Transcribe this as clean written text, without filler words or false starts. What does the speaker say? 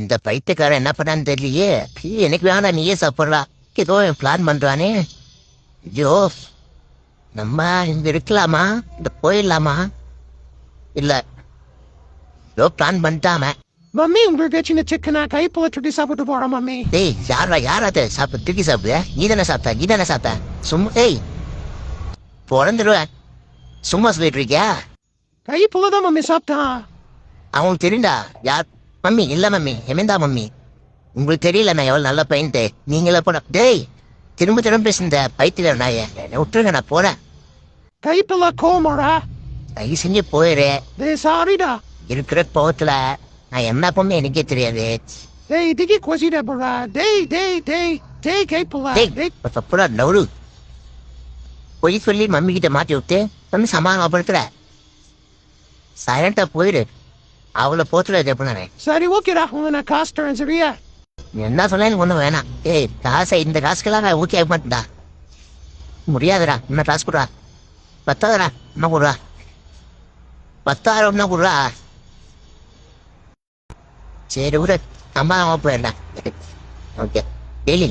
இந்த பைத்தியக்காரன் என்ன பண்ணான்னு தெரியலையே. எனக்கு வேணாம், நீயே சாப்பிட்றா. ஏதோ பிளான் பண்றானே. ஐயோ, நம்ம இங்க இருக்கலாமா, இந்த போயிடலாமா? இல்ல, ஏதோ பிளான் பண்ணிட்டாம. மம்மி உங்களுக்கு சின்ன சிக்கனா கைப்போல சுட்டி சாப்பிட்டு போறோம் மம்மி. டேய், யாராவது சாப்பிட்டு திருக்கி சாப்பிடுற? நீ தானே சாப்பிட்ட சும்மா. டேய், பிறந்துடுவேன். சும்மா சொல்லிட்டு இருக்கியா? கைப்போல தான் மம்மி சாப்பிட்டான். அவங்களுக்கு தெரியுண்டா யார். மம்மி இல்ல மம்மி, எமேந்தா மம்மி. உங்களுக்கு தெரியல நான் எவ்வளவு நல்ல பையன்ட்டு. நீங்களே போன. டேய், திரும்ப பேசுந்த பைத்தியம் நாய. என்னை விட்டுருங்க, நான் போறேன். கைப்போல கோமரா. தயவு செஞ்சு போயிரு. டேய் சாரிடா. இருக்கிற கோவத்துல நான் என்ன பொண்ணு எனக்கே தெரியாது. டேய் திக்கி கொசிடா போறா. டேய் கைப்போல. டேய், தப்புடா நவரு. பொய் சொல்லி மம்மி கிட்ட மாட்டி விட்டு வந்து சமாதானப்படுத்துற. சைலண்டா போயிரு. அவளை போத்துல எப்படினானே. சரி ஓகேடா, உங்க நான் காசு தரேன் சரியா? என்ன சொல்ல எனக்கு ஒன்றும் வேணாம். ஏய், காசை இந்த காசுக்கெல்லாம் நான் ஓகே ஆக மாட்டேன்டா. முடியாதுடா. இன்னும் காசு கொடுறா. 10,000 இன்னும் கொடுறா. 10,000 இன்னும் கொடுறா. சரி விட, அம்மா போயிடலாம். Okay, daily